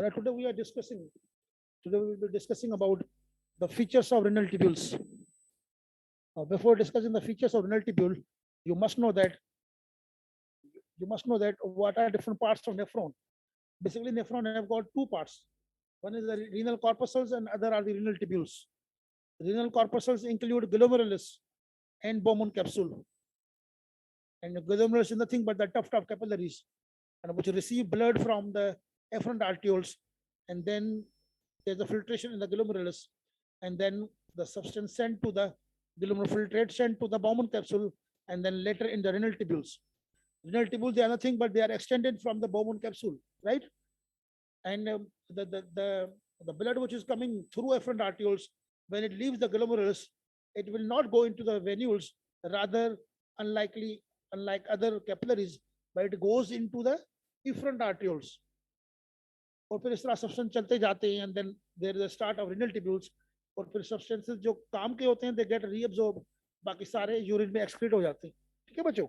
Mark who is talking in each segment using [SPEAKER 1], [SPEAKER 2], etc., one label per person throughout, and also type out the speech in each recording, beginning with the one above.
[SPEAKER 1] But today we will be discussing about the features of renal tubules. Before discussing the features of renal tubule, you must know that what are different parts of nephron. Basically, nephron have got two parts. One is the renal corpuscles and other are the renal tubules. Renal corpuscles include glomerulus and Bowman capsule. And the glomerulus is nothing but the tuft of capillaries, and which receive blood from the efferent arterioles, and then there's a filtration in the glomerulus, and then the substance sent to the glomerular filtrate sent to the Bowman capsule, and then later in the renal tubules. Renal tubules, they are nothing but they are extended from the Bowman capsule, right? And the blood which is coming through efferent arterioles, when it leaves the glomerulus, it will not go into the venules, rather unlike other capillaries, but it goes into the efferent arterioles. और फिर इस तरह substance चलते जाते हैं, and then there is a start of renal tubules, और फिर substances जो काम के होते हैं they get reabsorbed, बाकी सारे यूरिन में एक्सक्रीट हो जाते हैं. ठीक है बच्चों?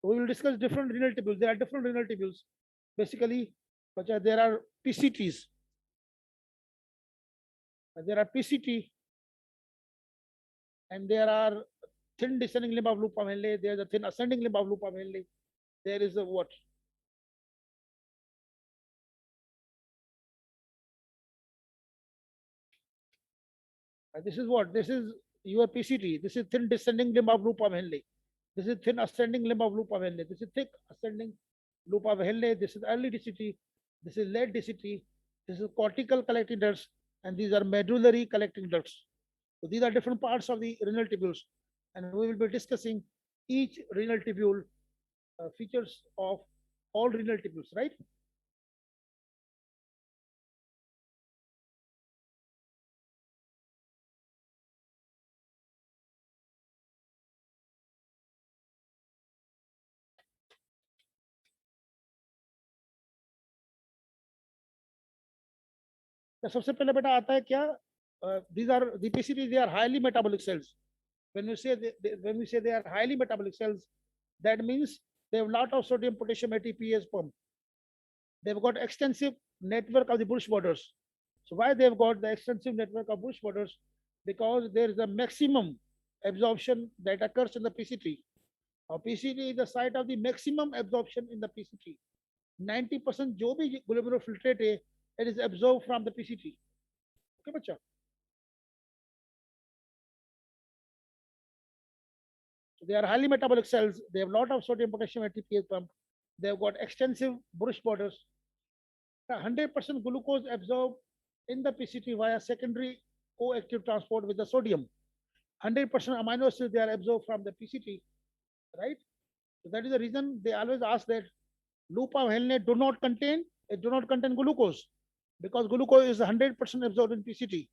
[SPEAKER 1] We will discuss different renal tubules. There are different renal tubules. Basically, there are PCTs. There are PCT, and there are thin descending limb of loop of Henle. There is a thin ascending limb of loop of Henle. There is a what? This is what? This is your PCT. This is thin descending limb of loop of Henle. This is thin ascending limb of loop of Henle. This is thick ascending loop of Henle. This is early DCT. This is late DCT. This is cortical collecting ducts, and these are medullary collecting ducts. So these are different parts of the renal tubules, and we will be discussing each renal tubule features of all renal tubules, right? तो सबसे पहले बेटा आता है क्या? These are the PCT. They are highly metabolic cells. When we say they are highly metabolic cells, that means they have a lot of sodium, potassium, ATPase pump. They've got extensive network of the Busch borders. So why they've got the extensive network of Busch borders? Because there is a maximum absorption that occurs in the PCT. Now, PCT is the site of the maximum absorption in the PCT. 90% जो भी glomerular filtrate है, it is absorbed from the PCT. Okay, बच्चा? So they are highly metabolic cells. They have a lot of sodium, potassium, ATPase pump. They have got extensive Busch borders. 100% glucose absorbed in the PCT via secondary coactive transport with the sodium. 100% amino acids they are absorbed from the PCT, right? So that is the reason they always ask that loop of Henle do not contain glucose, because glucose is 100% absorbed in PCT.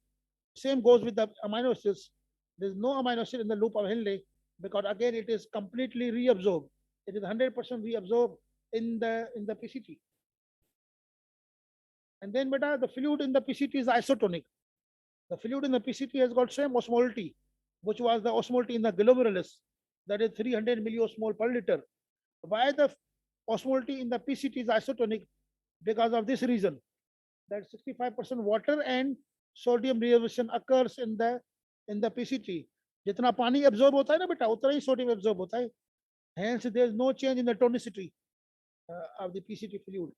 [SPEAKER 1] Same goes with the amino acids. There is no amino acid in the loop of Henle, because again it is completely reabsorbed. It is 100% reabsorbed in the PCT. And then beta, the fluid in the PCT is isotonic. The fluid in the PCT has got same osmolality, which was the osmolality in the glomerulus, that is 300 milliosmol per liter. Why the osmolality in the PCT is isotonic? Because of this reason, that 65% water and sodium reabsorption occurs in the PCT. जितना पानी absorb होता है ना बेटा, उतना ही sodium absorb होता है. Hence, there is no change in the tonicity of the PCT fluid.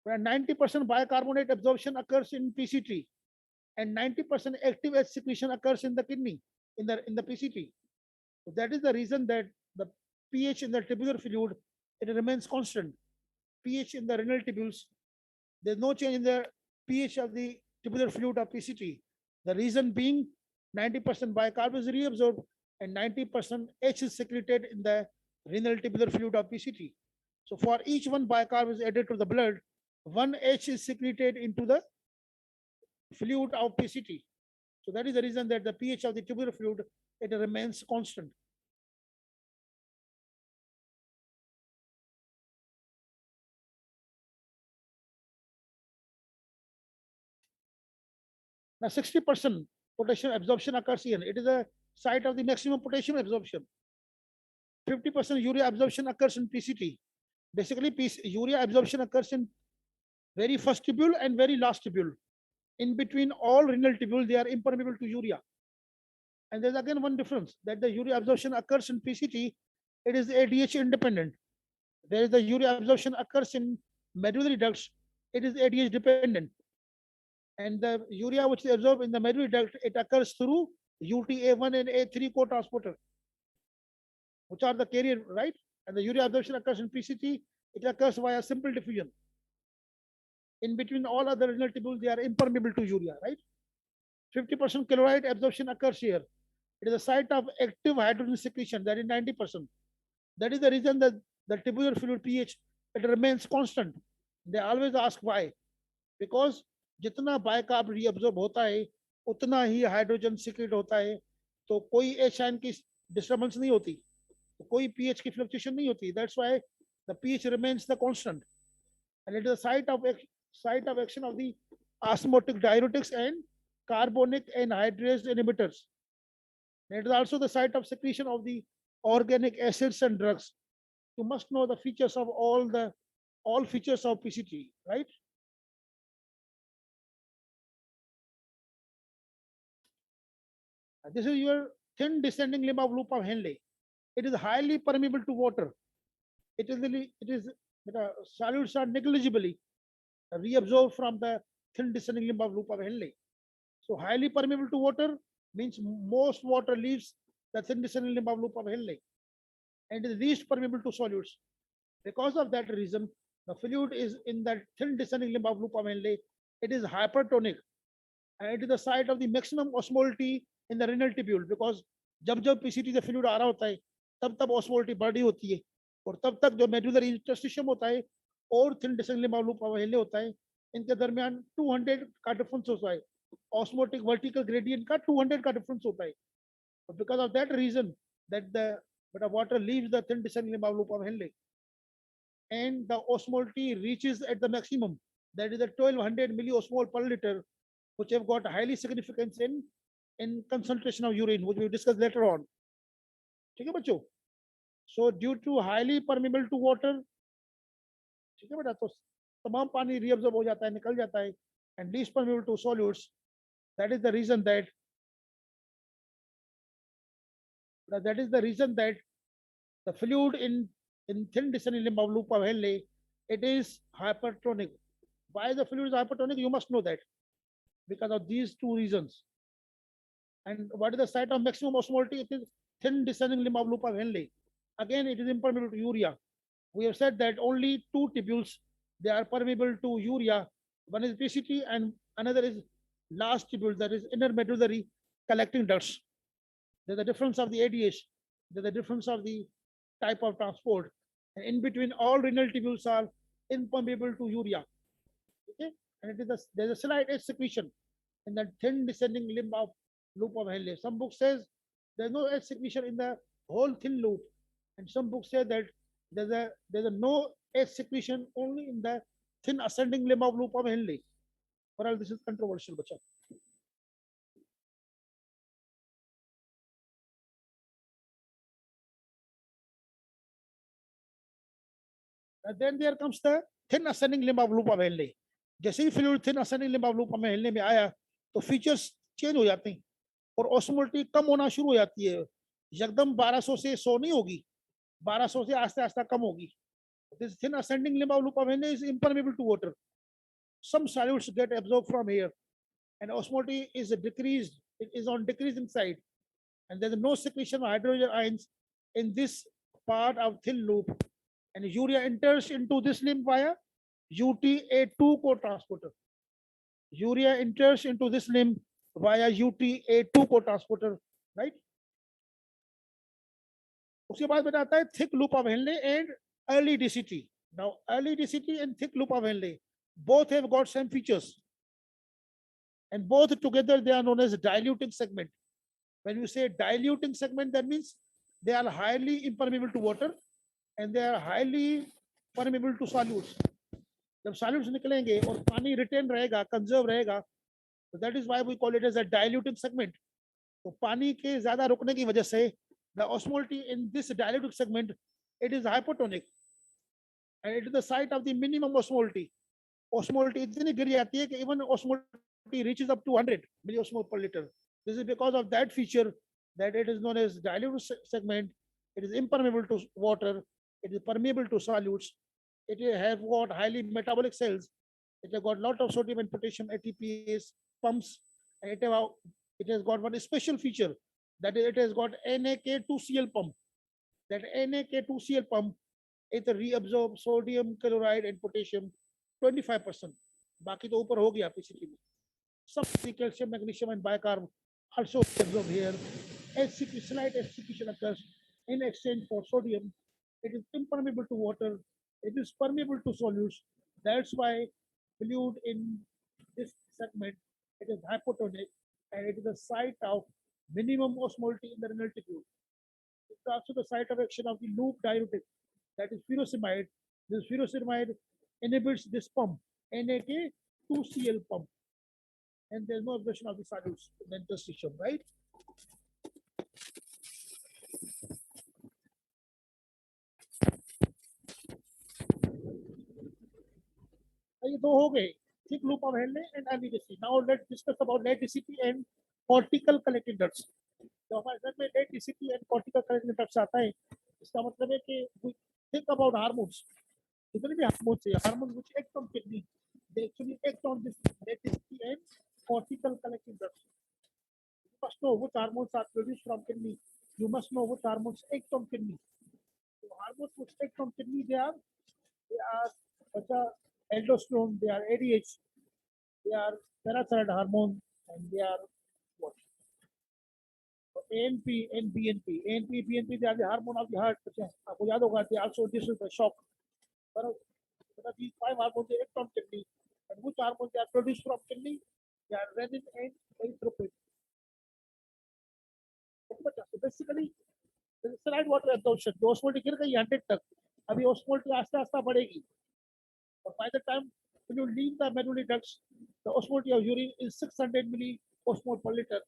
[SPEAKER 1] 90% bicarbonate absorption occurs in PCT, and 90% active H secretion occurs in the kidney, in the PCT. So that is the reason that the pH in the tubular fluid, it remains constant. pH in the renal tubules, there's no change in the pH of the tubular fluid of PCT. The reason being 90% bicarb is reabsorbed and 90% H is secreted in the renal tubular fluid of PCT. So for each one bicarb is added to the blood, one H is secreted into the fluid of PCT. So that is the reason that the pH of the tubular fluid, it remains constant. Now 60% potassium absorption occurs here. It is a site of the maximum potassium absorption. 50% urea absorption occurs in PCT. Basically, urea absorption occurs in very first tubule and very last tubule. In between all renal tubule, they are impermeable to urea. And there's again one difference, that the urea absorption occurs in PCT, it is ADH independent. There is the urea absorption occurs in medullary ducts, it is ADH dependent. And the urea which is absorbed in the medullary duct, it occurs through UTA1 and A3 co-transporter, which are the carrier, right? And the urea absorption occurs in PCT, it occurs via simple diffusion. In between all other renal tubules, they are impermeable to urea, right? 50% chloride absorption occurs here. It is a site of active hydrogen secretion, that is 90%. That is the reason that the tubular fluid pH, it remains constant. They always ask why. Because जितना बायकार्ब reabsorb होता है उतना ही hydrogen secret होता है, तो कोई H ion की disturbance नहीं होती, तो कोई पीएच की फ्लक्चुएशन नहीं होती. That's why the pH remains the constant, and it is a site of action of the osmotic diuretics and carbonic anhydrase inhibitors. And it is also the site of secretion of the organic acids and drugs. You must know the features of all features of PCT, right? This is your thin descending limb of loop of Henle. It is highly permeable to water. Solutes are negligibly reabsorbed from the thin descending limb of loop of Henle. So highly permeable to water means most water leaves the thin descending limb of loop of Henle, and is least permeable to solutes. Because of that reason, the fluid is in that thin descending limb of loop of Henle. It is hypertonic, and it is the site of the maximum osmolality in the renal tubule. Because जब PCT से fluid आ रहा होता है, तब osmolality बढ़ी होती है, और तब तक जो medullary interstitium होता है और thin descending limb of loop of Henle होता है, इनके दरमियान 200 का difference होता है. Osmotic vertical gradient का 200 का difference होता है. But because of that reason, that the water leaves the thin descending limb of loop of Henle, and the osmolality reaches at the maximum, that is the 1200 milliosmol per liter, which have got highly significance in concentration of urine, which we discuss later on. ठीक है बच्चों? So due to highly permeable to water, ठीक है बेटा, तो तमाम पानी reabsorb हो जाता है, निकल जाता है, and least permeable to solutes. That is the reason that the fluid in thin descending limb of loop of Henle, it is hypertonic. Why the fluid is hypertonic? You must know that, because of these two reasons. And what is the site of maximum osmolality? It is thin descending limb of loop of Henle. Again, it is impermeable to urea. We have said that only two tubules, they are permeable to urea. One is PCT and another is last tubule, that is inner medullary collecting ducts. There's a difference of the ADH. There's a difference of the type of transport. And in between, all renal tubules are impermeable to urea. Okay, and there's a slight H secretion in the thin descending limb of loop of Henle. Some books says there's no H secretion in the whole thin loop, and some books say that there's a no H secretion only in the thin ascending limb of loop of Henle. Well, this is controversial, bacha. And then there comes the thin ascending limb of loop of Henle. जैसे ही fluid thin ascending limb of loop of Henle में आया, तो features change हो जाते हैं और osmolarity कम होना शुरू हो जाती है. एकदम 1200 से 100 नहीं होगी, 1200 से आस्ते आस्ते कम होगी. This thin ascending limb of loop of Henle is impermeable to water. Some solutes get absorbed from here, and osmolality is decreased. It is on decreasing side, and there is no secretion of hydrogen ions in this part of thin loop, and urea enters into this limb via UTA2 co-transporter. Urea enters into this limb via UTA2 co-transporter, right? उसके बाद बेटा आता है thick loop of Henle and early DCT. Now early DCT and thick loop of Henle both have got same features, and both together they are known as diluting segment. When you say diluting segment, that means they are highly impermeable to water and they are highly permeable to solutes. जब solutes निकलेंगे और पानी retain रहेगा, conserve रहेगा, so that is why we call it as a diluting segment. तो पानी के ज्यादा रुकने की वजह से the osmolality in this diluting segment, it is hypotonic, and it is the site of the minimum osmolality. osmolality इतनी गिर जाती है कि even osmolality reaches up to 100 milliosmol per liter. This is because of that feature that it is known as dilute segment. It is impermeable to water. It is permeable to solutes. It has got highly metabolic cells. It has got lot of sodium and potassium ATPase pumps, and it has got one special feature, that is it has got NaK2Cl pump. That NaK2Cl pump is a reabsorb sodium chloride and potassium 25%. बाकी तो ऊपर हो गया PCT में. Some calcium, magnesium, and bicarb also absorbed here. Slight excretion occurs in exchange for sodium. It is impermeable to water. It is permeable to solutes. That's why fluid in this segment, it is hypotonic, and it is the site of minimum osmolality in the renal tubule. It's also the site of action of the loop diuretic, that is furosemide. This furosemide inhibits this pump, NaK2Cl pump, and there's no absorption of the solutes in the interstitium, right? ये दो हो गए, thick loop of Henle and LVDC. Now let's discuss about late DCP and cortical collecting ducts. तो हमारे sir में late DCP and cortical collecting ducts आता है, इसका मतलब है कि we think about hormones. जितने भी hormones है, hormones which act on kidney, they actually act on this late DCP and cortical collecting ducts. You must know which hormones are produced from kidney. You must know which hormones act on kidney. So hormones which act on kidney, they are aldosterone, they are ADH, they are parathyroid hormone, and they are what? ANP and BNP. ANP, BNP, they are the hormone of the heart. आपको याद होगा, they also this is the shock. But these five hormones they act on kidney, and which hormones they are produced from kidney? They are renin and erythropoietin. So basically, saline water absorption. जो osmolality गिर गई 100 तक, अभी osmolality आस्ते आस्ते बढ़ेगी. But by the time when you leave the medullary ducts, the osmolality of urine is 600 milliosmol per liter,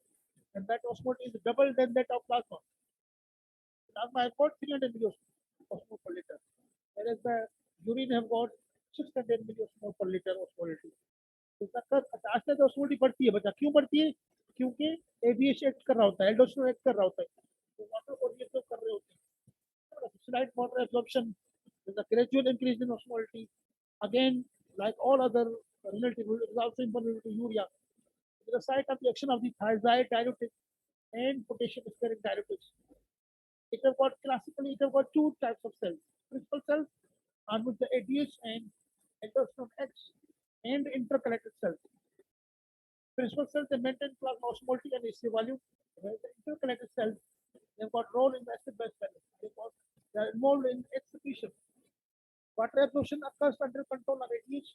[SPEAKER 1] and that osmolality is double than that of plasma. Plasma has got 300 milliosmol per liter, whereas the urine have got 600 milliosmol per liter osmolality. तो आस्ते आस्ते osmolality बढ़ती है. बच्चा क्यों बढ़ती है? क्योंकि ADH एक्ट कर रहा होता है, एल्डोस्टेरोन एक्ट कर रहा होता है, तो वाटर को रिएब्सॉर्ब कर रहे होते हैं. Slight water absorption, there's a gradual increase in osmolality. Again, like all other renal tubule, it is also impermeable to urea. It is the site of the action of the thiazide diuretic and potassium sparing diuretics. It has got classically, it has got two types of cells. Principal cells are with the ADH and aldosterone X and interconnected cells. Principal cells they maintain plasma osmolality and AC volume, whereas the interconnected cells they've got role in the acid-base balance because they are involved in excretion. Water absorption occurs under control of ADH,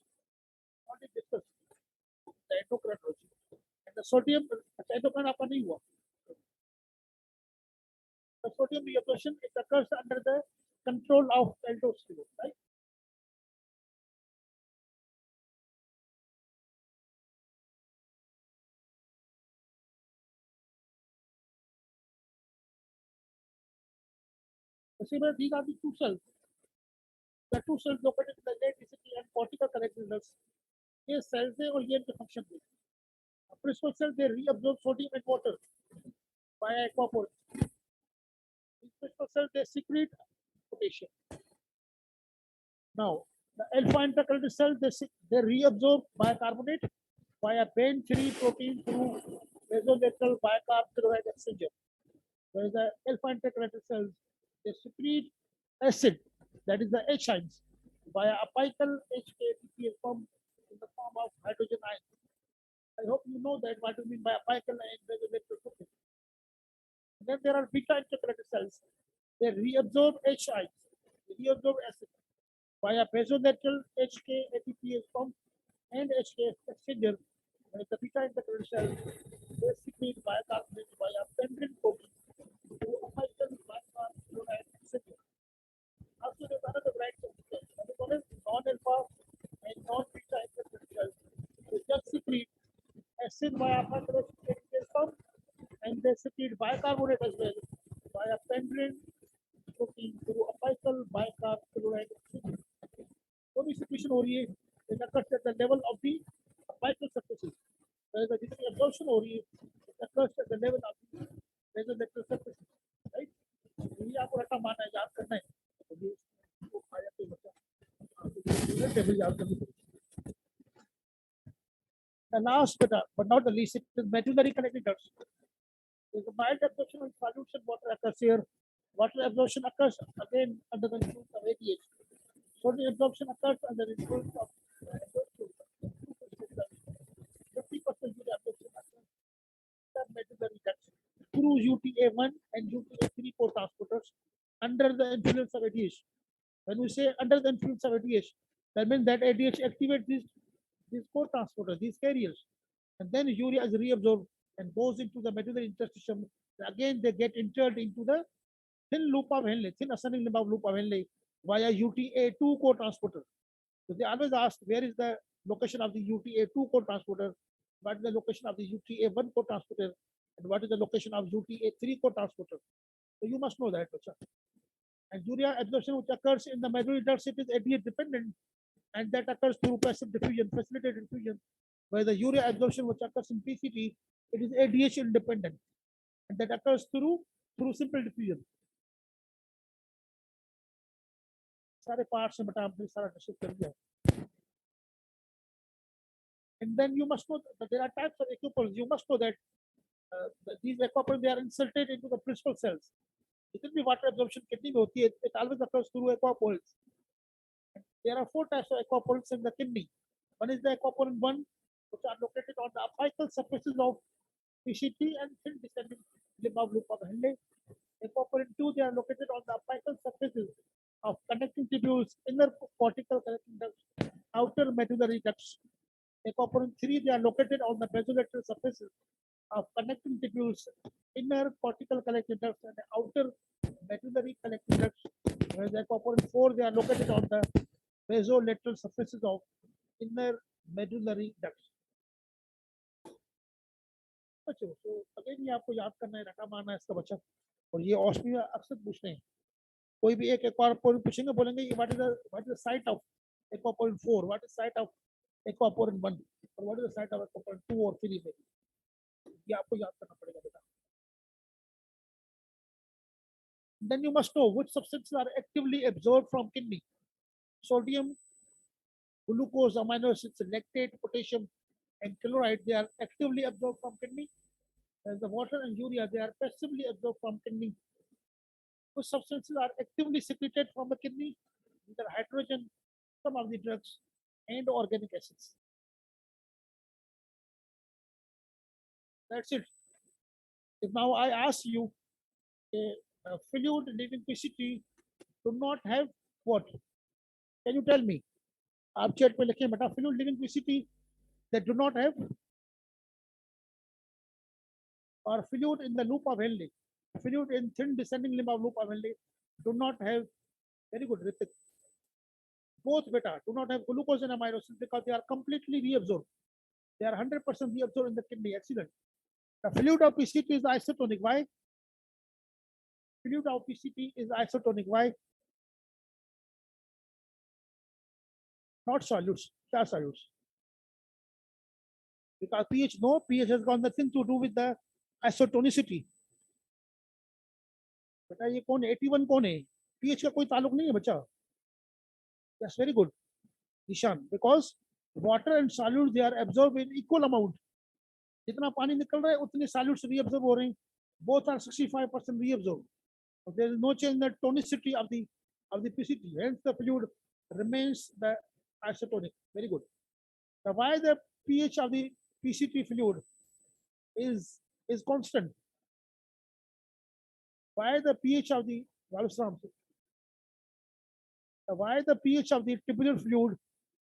[SPEAKER 1] not discussed the endocrinology. And the sodium, endocrine आपका नहीं हुआ. The sodium reabsorption it occurs under the control of aldosterone, right? Similar, these are the two cells. The two cells located in the late DCP and cortical collecting ducts. ये cells है और ये इनके function है. Principal cells they reabsorb sodium and water by aquaporin. Principal cells they secrete potassium. Now, the alpha intercalated cells they reabsorb bicarbonate via band-free protein through basolateral bicarb chloride exchanger. Whereas the alpha intercalated cells they secrete acid, that is the H ions, via apical HKTPA pump in the form of hydrogen ions. I hope you know that what you mean by apical and basolateral protein. Then there are beta intercalated cells. They reabsorb H ions, they reabsorb acid via basolateral HK ATPase pump and HK exchanger. Whereas the beta intercalated cells they secrete bicarbonate via pendrin protein to apical bicarb chloride exchanger. Also, there's another variety of cells. One is non-alpha and non-beta intercalated cells. They just secrete acid via apical HK pump and they secrete bicarbonate as well via pendrin protein through apical bicarb chloride exchanger. तो भी secretion हो रही है, then it occurs at the level of the apical surfaces. Where the जितनी absorption हो रही है, it occurs at the level of the basolateral surfaces, right? ये आपको रट्टा मारना है, याद करना है। तो ये इसको आया तो बच्चा टेबल याद करनी पड़ेगी। The last but not the least, it is medullary connecting ducts. If the mild absorption of solution water occurs here, water absorption occurs again under the influence of ADH. Sodium absorption occurs under the influence of 50% absorption occurs medullary ducts through UTA1 and UTA3 co-transporters under the influence of ADH. When we say under the influence of ADH, that means that ADH activates these co-transporters, these carriers, and then urea is reabsorbed and goes into the medullary interstitium. Again, they get entered into the thin loop of Henle, thin ascending limb of loop of Henle via UTA2 co-transporter. So they always ask where is the location of the UTA2 co-transporter, what is the location of the UTA1 co-transporter, and what is the location of UTA3 co-transporter. So you must know that. And urea absorption which occurs in the medullary ducts, it is ADH dependent, and that occurs through passive diffusion, facilitated diffusion, where the urea absorption which occurs in PCT, it is ADH independent, and that occurs through simple diffusion. सारे parts में बटा हमने सारा discuss कर दिया. And then you must know that there are types of aquaporin. You must know that these aquaporin, they are inserted into the principal cells. जितनी भी water absorption kidney में होती है, it always occurs through aquaporins. There are 4 types of aquaporins in the kidney. One is the aquaporin 1, which are located on the apical surfaces of PCT and thin descending limb of loop of Henle. Aquaporin 2, they are located on the apical surfaces of connecting tubules, inner cortical connecting ducts, outer medullary ducts. Aquaporin 3, they are located on the basolateral surfaces of connecting tubules, inner cortical collecting ducts, and outer medullary collecting ducts. Whereas aquaporin 4, they are located on the basolateral surfaces of inner medullary ducts. बच्चों, तो again ये आपको याद करना है, रटा मारना है इसका बच्चा. और ये ऑस्मी अक्सर पूछते हैं, कोई भी एक aquaporin पूछेंगे, बोलेंगे what is the site of aquaporin 4, what is site of aquaporin 1, और what is the site of aquaporin 2 और 3 में. ये आपको याद करना पड़ेगा बेटा. Then you must know which substances are actively absorbed from kidney. Sodium, glucose, amino acids, lactate, potassium, and chloride, they are actively absorbed from kidney. As the water and urea, they are passively absorbed from kidney. Which substances are actively secreted from the kidney? These are hydrogen, some of the drugs, and organic acids. That's it. If now I ask you, a fluid leaving PCT do not have what? Can you tell me? आप chat पे लिखें बेटा, fluid leaving PCT that do not have, or fluid in the loop of Henle, fluid in thin descending limb of loop of Henle do not have. Very good, Ritik. Both beta do not have glucose and amino acids because they are completely reabsorbed. They are 100% reabsorbed in the kidney. Excellent. The fluid of PCT is isotonic. Why? Fluid of PCT is isotonic. Why? Not solutes. Kya solutes? Because pH, no, pH has got nothing to do with the isotonicity. बेटा ये कौन 81 कौन है? pH का कोई ताल्लुक नहीं है बच्चा. That's very good, Nishan. Because water and solutes, they are absorbed in equal amount. जितना पानी निकल रहा है उतने solutes reabsorb हो रहे हैं. Both are 65% reabsorbed. So there is no change in the tonicity of the PCT. Hence the fluid remains the isotonic. Very good. Now why the pH of the PCT fluid is constant? Why the pH of the why the pH of the tubular fluid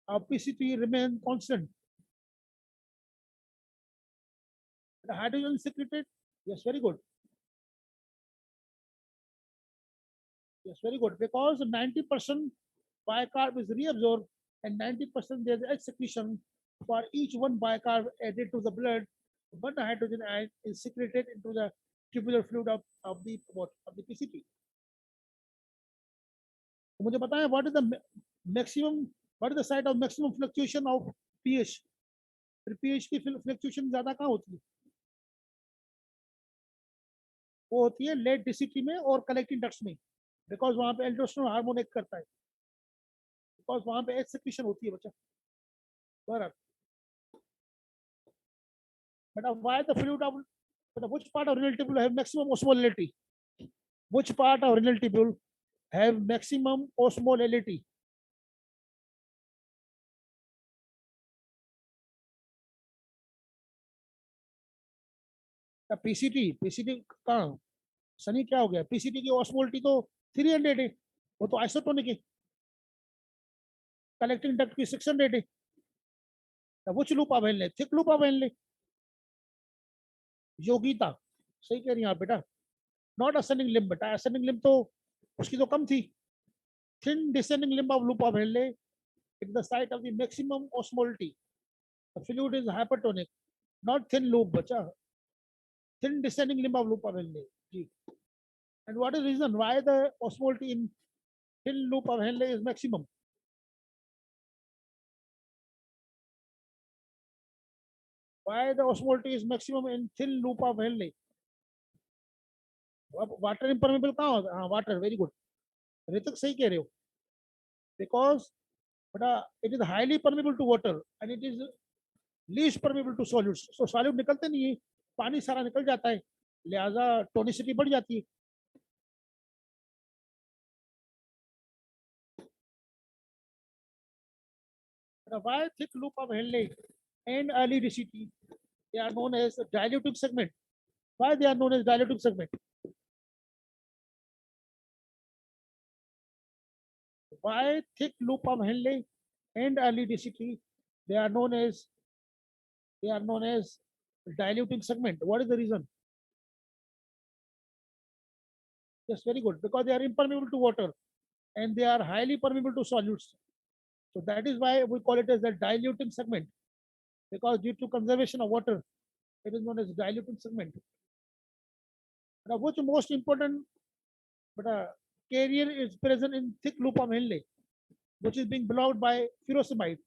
[SPEAKER 1] of PCT remain constant? The hydrogen secreted? Yes, very good. Yes, very good. Because 90% bicarb is reabsorbed and 90% there is excretion. For each one bicarb added to the blood, one hydrogen ion is secreted into the tubular fluid of the PCT. तो मुझे बताएं what is the maximum What is the site of maximum fluctuation of pH? फिर pH की fluctuation ज्यादा कहाँ होती है? वो होती है लेट डिसिटी में और कलेक्टिंग डक्ट्स में, बिकॉज वहां पे एल्डोस्टेरोन हार्मोन एक्ट करता है, बिकॉज वहां पे एच सिक्रीशन होती है बच्चा। बराबर। But why the fluid of, but which part of renal tubule have maximum osmolality? Which part of renal tubule have maximum osmolality? PCT, PCT कहाँ? सनी क्या हो गया? पीसीटी की ऑस्मोलिटी तो 300 है, वो तो आइसोटोनिक है। कलेक्टिंग डक्ट की 600 है। विच लूप आप ले, थिक लूप आप ले, योगिता सही कह रही हैं आप बेटा। नॉट असेंडिंग लिम्ब बेटा, असेंडिंग लिम्ब तो उसकी तो कम थी। Thin descending limb of loop of Henle at the site of the maximum osmolality. The fluid is hypertonic, not thin loop, bacha. Thin descending limb of loop of Henle. Ji. And what is the reason why the osmolality in thin loop of Henle is maximum? Why the osmolality is maximum in thin loop of Henle? Water impermeable कहाँ होता है? हाँ, water, very good. Hrithik सही कह रहे हो. Because it is highly permeable to water and it is least permeable to solutes. So solute निकलते नहीं है, पानी सारा निकल जाता है, लिहाजा टोनिसिटी बढ़ जाती है. Why thick loop of Henle and early DCT, they are known as diluting segment. Why they are known as diluting segment? Why thick loop of Henle and early DCT, they are known as diluting segment. What is the reason? Yes, very good. Because they are impermeable to water and they are highly permeable to solutes. So that is why we call it as a diluting segment. Because due to conservation of water, it is known as diluting segment. Now, which most important carrier is present in thick loop of Henle, which is being blocked by furosemide.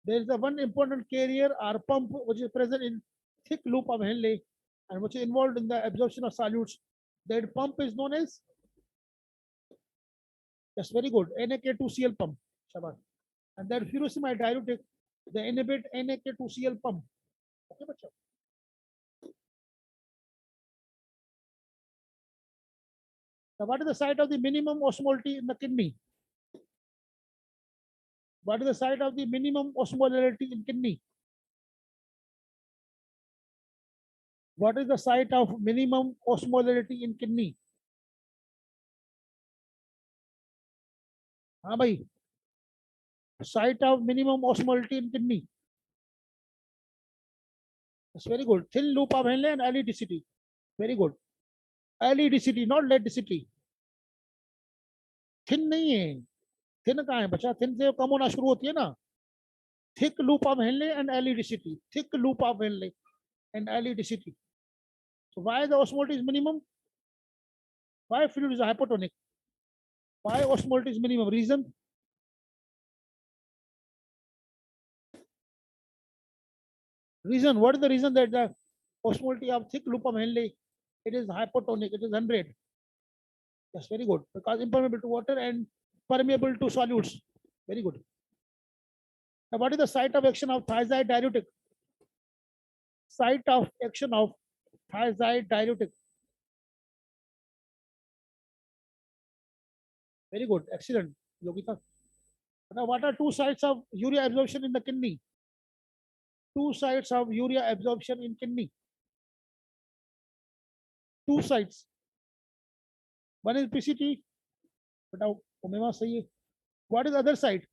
[SPEAKER 1] There is a one important carrier or pump which is present in thick loop of Henle and which is involved in the absorption of solutes. That pump is known as, yes, very good, NaK2Cl pump. Shabash. And that furosemide diuretic, they inhibit NaK2Cl pump. Okay, bacha. Now, what is the site of the minimum osmolality in the kidney? What is the site of the minimum osmolality in kidney? What is the site of minimum osmolality in kidney? हाँ भाई, site of minimum osmolality in kidney. That's very good. Thin loop of Henle and early DCT. Very good. Early DCT, not late DCT. Thin नहीं है. Thin कहाँ है बच्चा? Thin से कम होना शुरू होती है ना. Thick loop of Henle and early DCT. Thick loop of Henle and early DCT. So why the osmolality is minimum? Why fluid is hypotonic? Why osmolality is minimum? Reason? Reason? What is the reason that the osmolality of thick loop of Henle, it is hypotonic, it is 100? Yes, very good. Because impermeable to water and permeable to solutes. Very good. Now, what is the site of action of thiazide diuretic? Site of action of thiazide diuretic. Very good. Excellent, Yogita. Now, what are two sites of urea absorption in the kidney? Two sites of urea absorption in kidney. Two sites. One is PCT. But what is the other side?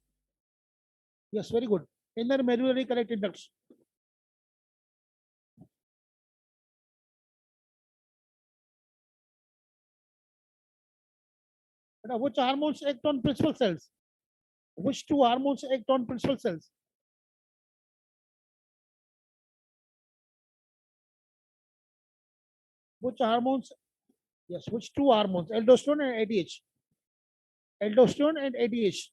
[SPEAKER 1] Yes, very good. Inner medullary collecting ducts. But which hormones act on principal cells? Which two hormones act on principal cells? Which hormones? Yes, which two hormones? Aldosterone and ADH. Aldosterone and ADH.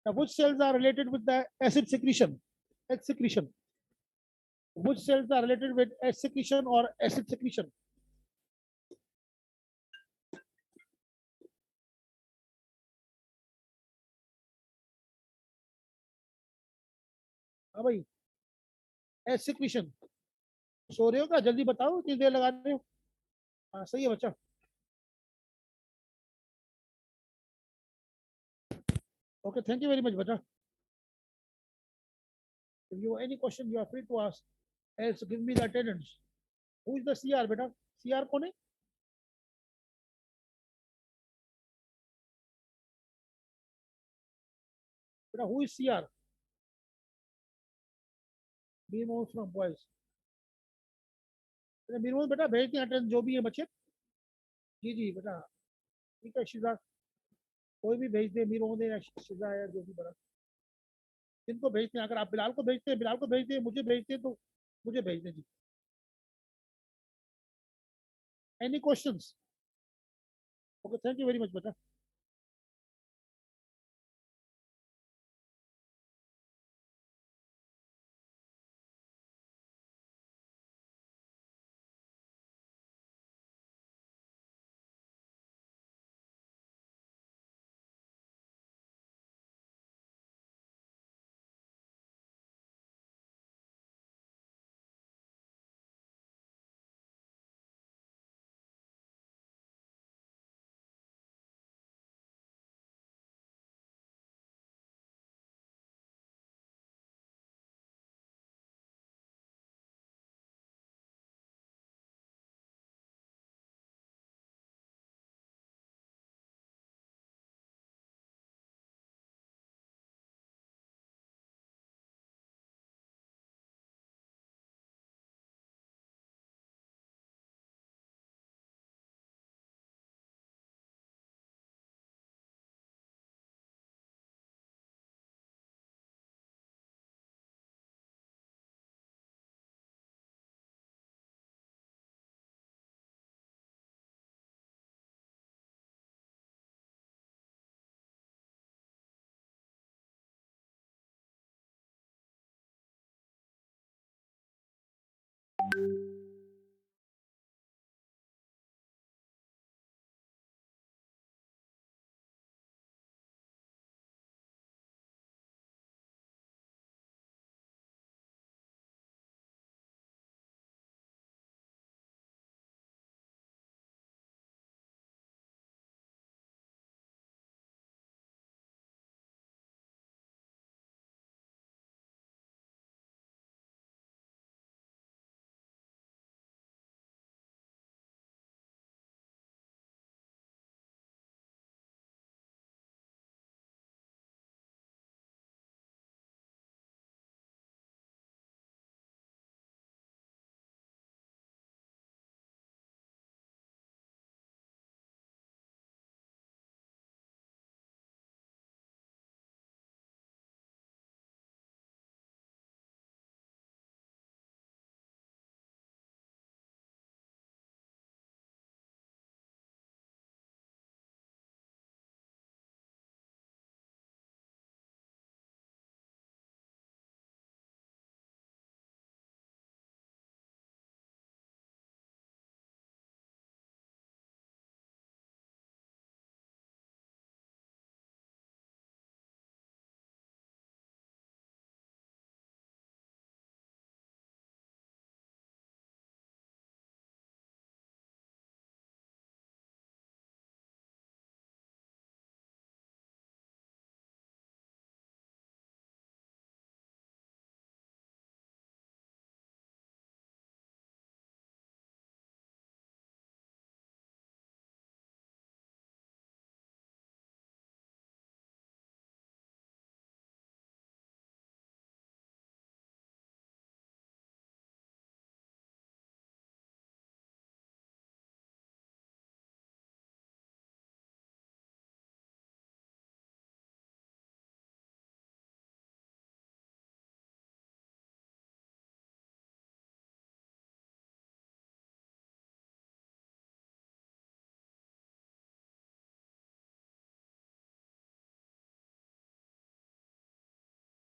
[SPEAKER 1] Now, which cells are related with the acid secretion? H secretion. Which cells are related with H secretion or acid secretion? हाँ भाई, H secretion. सो रहे हो क्या? जल्दी बताओ, कितनी देर लगा रहे हो? हाँ सही है बच्चा. Okay, thank you very much, beta. If you have any question, you are free to ask. Else, give me the attendance. Who is the CR, beta? CR कौन है? Beta, who is CR? Minimum from boys. minimum बेटा भेज दें attendance जो भी है बच्चे. जी जी बेटा. ठीक है शिजा. कोई भी भेज दे, minimum या शिजा है जो भी बड़ा. इनको भेजते हैं. अगर आप बिलाल को भेजते हैं, बिलाल को भेज दें. मुझे भेजते हैं तो मुझे भेज दें जी. Any questions? Okay, thank you very much, beta.